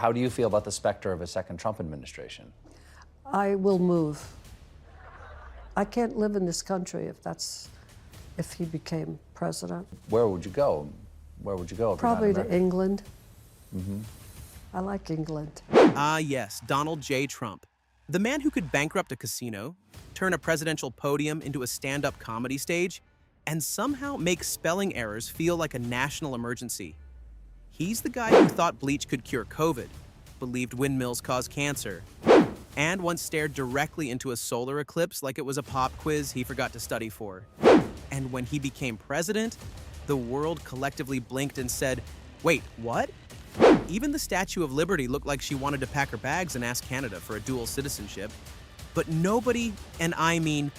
How do you feel about the specter of a second Trump administration? I will move. I can't live in this country if he became president. Where would you go? Where would you go? Probably to England. I like England. Ah, yes, Donald J. Trump. The man who could bankrupt a casino, turn a presidential podium into a stand-up comedy stage, and somehow make spelling errors feel like a national emergency. He's the guy who thought bleach could cure COVID, believed windmills cause cancer, and once stared directly into a solar eclipse like it was a pop quiz he forgot to study for. And when he became president, the world collectively blinked and said, "Wait, what?" Even the Statue of Liberty looked like she wanted to pack her bags and ask Canada for a dual citizenship. But nobody, and I mean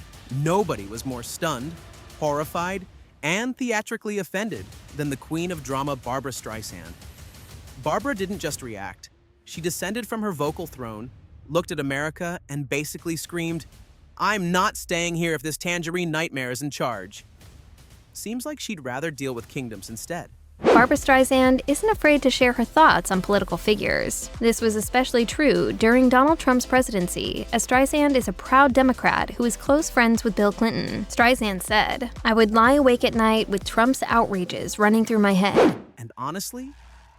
nobody, was more stunned, horrified, and theatrically offended than the queen of drama, Barbra Streisand. Barbra didn't just react. She descended from her vocal throne, looked at America, and basically screamed, "I'm not staying here if this tangerine nightmare is in charge." Seems like she'd rather deal with kingdoms instead. Barbra Streisand isn't afraid to share her thoughts on political figures. This was especially true during Donald Trump's presidency, as Streisand is a proud Democrat who is close friends with Bill Clinton. Streisand said, "I would lie awake at night with Trump's outrages running through my head." And honestly,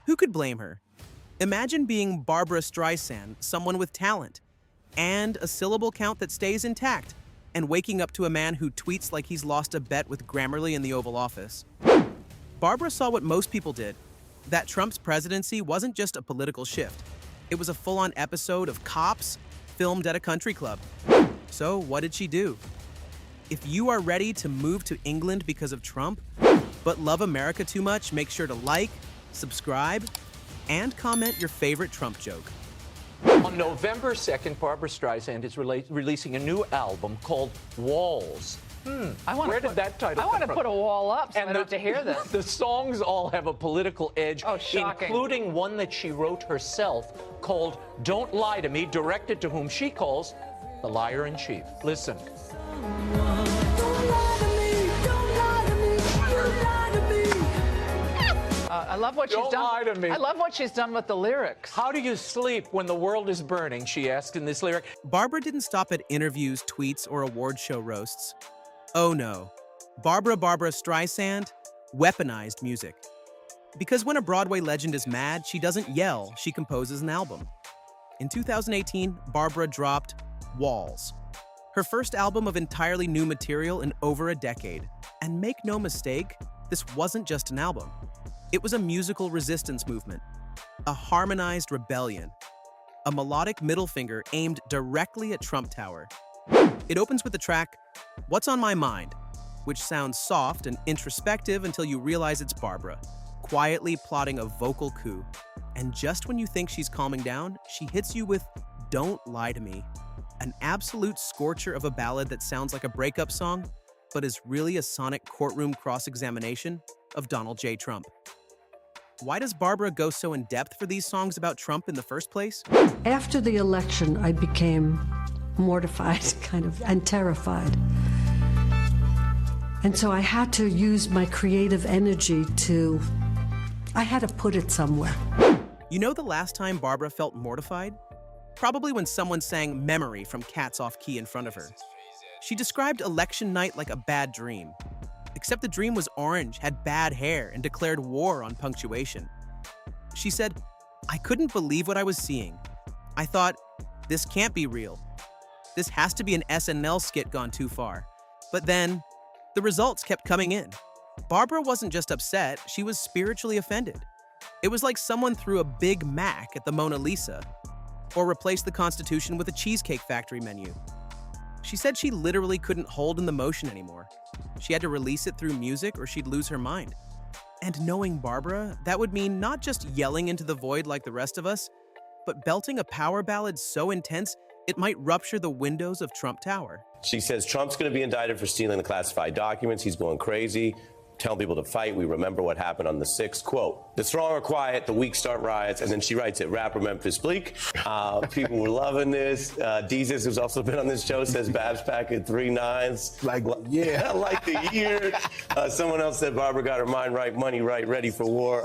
who could blame her? Imagine being Barbra Streisand, someone with talent, and a syllable count that stays intact, and waking up to a man who tweets like he's lost a bet with Grammarly in the Oval Office. Barbra saw what most people did, that Trump's presidency wasn't just a political shift. It was a full-on episode of Cops filmed at a country club. So what did she do? If you are ready to move to England because of Trump, but love America too much, make sure to like, subscribe, and comment your favorite Trump joke. On November 2nd, Barbra Streisand is releasing a new album called Walls. Where did that title come from? I want to put a wall up so I don't have to hear this. The songs all have a political edge, shocking. including one that she wrote herself called Don't Lie to Me, directed to whom she calls the liar-in-chief. Listen. I love what she's done. Don't lie to me. I love what she's done with the lyrics. How do you sleep when the world is burning, she asked in this lyric. Barbra didn't stop at interviews, tweets, or award show roasts. Oh no, Barbra Streisand weaponized music. Because when a Broadway legend is mad, she doesn't yell, she composes an album. In 2018, Barbra dropped Walls, her first album of entirely new material in over a decade. And make no mistake, this wasn't just an album. It was a musical resistance movement, a harmonized rebellion, a melodic middle finger aimed directly at Trump Tower. It opens with the track, What's on My Mind, which sounds soft and introspective until you realize it's Barbra, quietly plotting a vocal coup. And just when you think she's calming down, she hits you with Don't Lie to Me, an absolute scorcher of a ballad that sounds like a breakup song, but is really a sonic courtroom cross-examination of Donald J. Trump. Why does Barbra go so in-depth for these songs about Trump in the first place? After the election, I became mortified, and terrified. And so I had to use my creative energy I had to put it somewhere. You know the last time Barbra felt mortified? Probably when someone sang Memory from Cats Off Key in front of her. She described election night like a bad dream. Except the dream was orange, had bad hair, and declared war on punctuation. She said, "I couldn't believe what I was seeing. I thought, this can't be real. This has to be an SNL skit gone too far." But then, the results kept coming in. Barbra wasn't just upset, she was spiritually offended. It was like someone threw a Big Mac at the Mona Lisa, or replaced the Constitution with a Cheesecake Factory menu. She said she literally couldn't hold in the motion anymore. She had to release it through music or she'd lose her mind. And knowing Barbra, that would mean not just yelling into the void like the rest of us, but belting a power ballad so intense it might rupture the windows of Trump Tower. She says Trump's going to be indicted for stealing the classified documents. He's going crazy. telling people to fight. We remember what happened on the 6th. Quote, the strong are quiet, the weak start riots. And then she writes it, rapper Memphis Bleak. People were loving this. Deezus, who's also been on this show, says Babs pack at 3 9s. Like, yeah. Like the year. Someone else said Barbara got her mind right, money right, ready for war.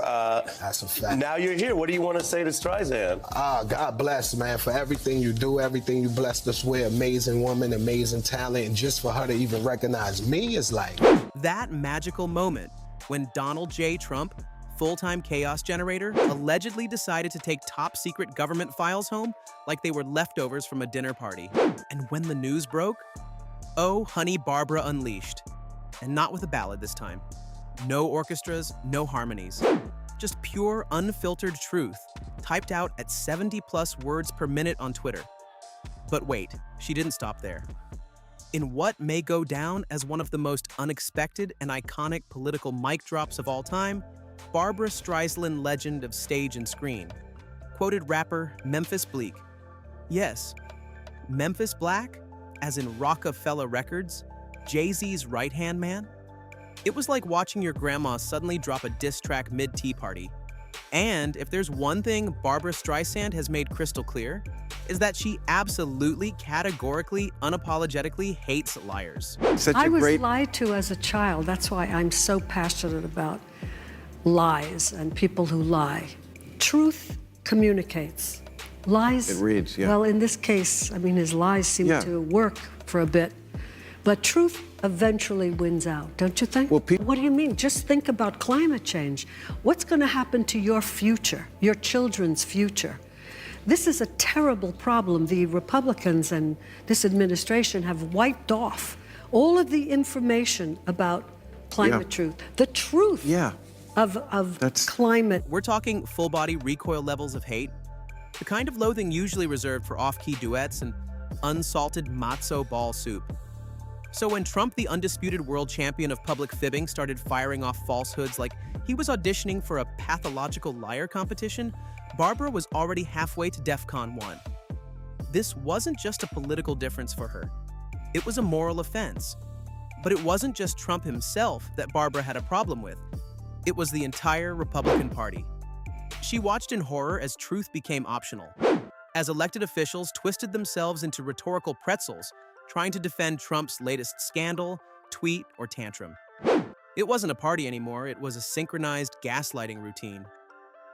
That's a fact. Now you're here. What do you want to say to Streisand? God bless, man, for everything you do, everything you blessed us with. Amazing woman, amazing talent. And just for her to even recognize me is like... That magical moment when Donald J. Trump, full-time chaos generator, allegedly decided to take top-secret government files home like they were leftovers from a dinner party. And when the news broke, oh, honey, Barbra unleashed. And not with a ballad this time. No orchestras, no harmonies. Just pure, unfiltered truth, typed out at 70+ words per minute on Twitter. But wait, she didn't stop there. In what may go down as one of the most unexpected and iconic political mic drops of all time, Barbra Streisand, legend of stage and screen, quoted rapper Memphis Bleak. Yes, Memphis Black, as in Rockefeller Records, Jay-Z's right-hand man. It was like watching your grandma suddenly drop a diss track mid-tea party. And if there's one thing Barbra Streisand has made crystal clear, is that she absolutely, categorically, unapologetically hates liars. I was lied to as a child. That's why I'm so passionate about lies and people who lie. Truth communicates. Lies... It reads, yeah. Well, in this case, I mean, his lies seem to work for a bit. But truth eventually wins out, don't you think? Well, what do you mean? Just think about climate change. What's going to happen to your future, your children's future? This is a terrible problem. The Republicans and this administration have wiped off all of the information about climate truth. The truth of climate. We're talking full-body recoil levels of hate, the kind of loathing usually reserved for off-key duets and unsalted matzo ball soup. So when Trump, the undisputed world champion of public fibbing, started firing off falsehoods like he was auditioning for a pathological liar competition, Barbra was already halfway to DEFCON 1. This wasn't just a political difference for her. It was a moral offense. But it wasn't just Trump himself that Barbra had a problem with. It was the entire Republican Party. She watched in horror as truth became optional, as elected officials twisted themselves into rhetorical pretzels, trying to defend Trump's latest scandal, tweet, or tantrum. It wasn't a party anymore, it was a synchronized gaslighting routine.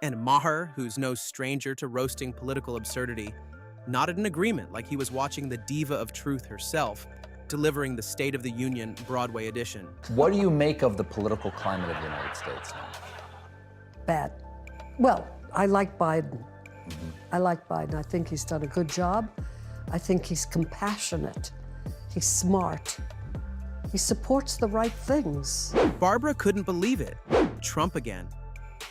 And Maher, who's no stranger to roasting political absurdity, nodded in agreement like he was watching the diva of truth herself, delivering the State of the Union Broadway edition. What do you make of the political climate of the United States now? Bad. Well, I like Biden. I like Biden. I think he's done a good job. I think he's compassionate. He's smart. He supports the right things. Barbra couldn't believe it. Trump again.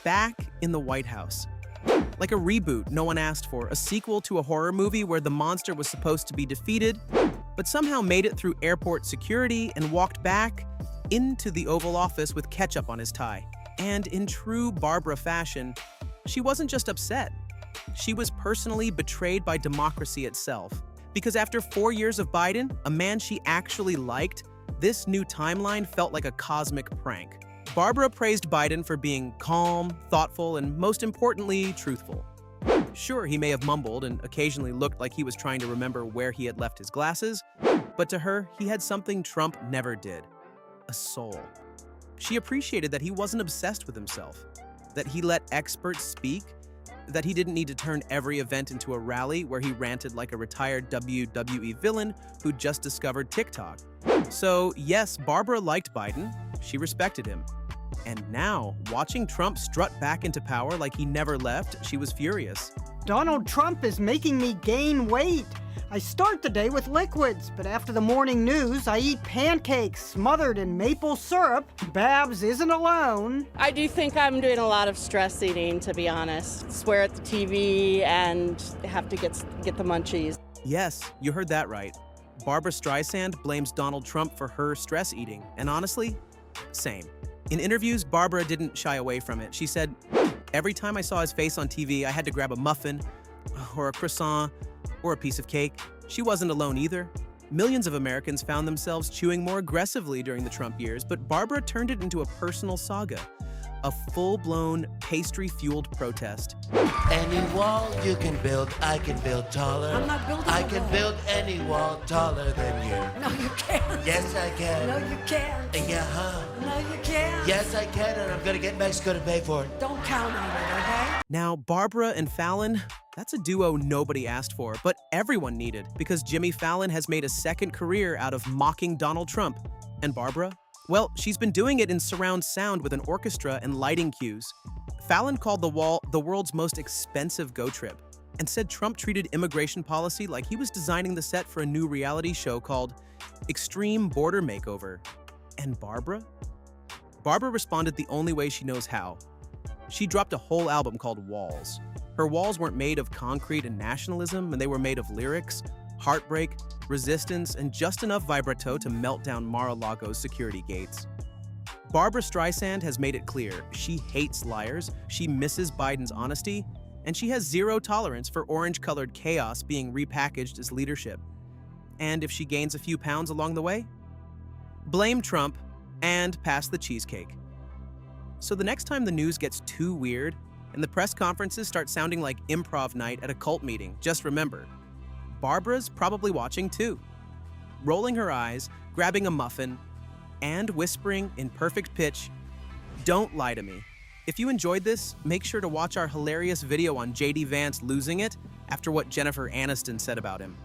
Back in the White House. Like a reboot no one asked for, a sequel to a horror movie where the monster was supposed to be defeated, but somehow made it through airport security and walked back into the Oval Office with ketchup on his tie. And in true Barbra fashion, she wasn't just upset. She was personally betrayed by democracy itself. Because after 4 years of Biden, a man she actually liked, this new timeline felt like a cosmic prank. Barbra praised Biden for being calm, thoughtful, and most importantly, truthful. Sure, he may have mumbled and occasionally looked like he was trying to remember where he had left his glasses, but to her, he had something Trump never did: a soul. She appreciated that he wasn't obsessed with himself, that he let experts speak, that he didn't need to turn every event into a rally where he ranted like a retired WWE villain who just discovered TikTok. So yes, Barbra liked Biden, she respected him. And now, watching Trump strut back into power like he never left, she was furious. Donald Trump is making me gain weight. I start the day with liquids, but after the morning news, I eat pancakes smothered in maple syrup. Babs isn't alone. I do think I'm doing a lot of stress eating, to be honest. Swear at the TV and have to get the munchies. Yes, you heard that right. Barbra Streisand blames Donald Trump for her stress eating, and honestly, same. In interviews, Barbra didn't shy away from it. She said, every time I saw his face on TV, I had to grab a muffin, or a croissant, or a piece of cake. She wasn't alone either. Millions of Americans found themselves chewing more aggressively during the Trump years, but Barbra turned it into a personal saga, a full-blown, pastry-fueled protest. Any wall you can build, I can build taller. I'm not building I a can wall. build any wall taller than you. No, you can't. Yes, I can. No, you can't. Yeah, huh? No, you can't. Yes, I can, and I'm gonna get Mexico to pay for it. Don't count on it, okay? Now, Barbra and Fallon, that's a duo nobody asked for, but everyone needed, because Jimmy Fallon has made a second career out of mocking Donald Trump. And Barbra? Well, she's been doing it in surround sound with an orchestra and lighting cues. Fallon called the wall the world's most expensive go trip, and said Trump treated immigration policy like he was designing the set for a new reality show called Extreme Border Makeover. And Barbra? Barbra responded the only way she knows how. She dropped a whole album called Walls. Her walls weren't made of concrete and nationalism, and they were made of lyrics, heartbreak, resistance, and just enough vibrato to melt down Mar-a-Lago's security gates. Barbra Streisand has made it clear she hates liars, she misses Biden's honesty, and she has zero tolerance for orange-colored chaos being repackaged as leadership. And if she gains a few pounds along the way, blame Trump and pass the cheesecake. So the next time the news gets too weird and the press conferences start sounding like improv night at a cult meeting, just remember, Barbra's probably watching too, rolling her eyes, grabbing a muffin, and whispering in perfect pitch, "Don't lie to me." If you enjoyed this, make sure to watch our hilarious video on JD Vance losing it after what Jennifer Aniston said about him.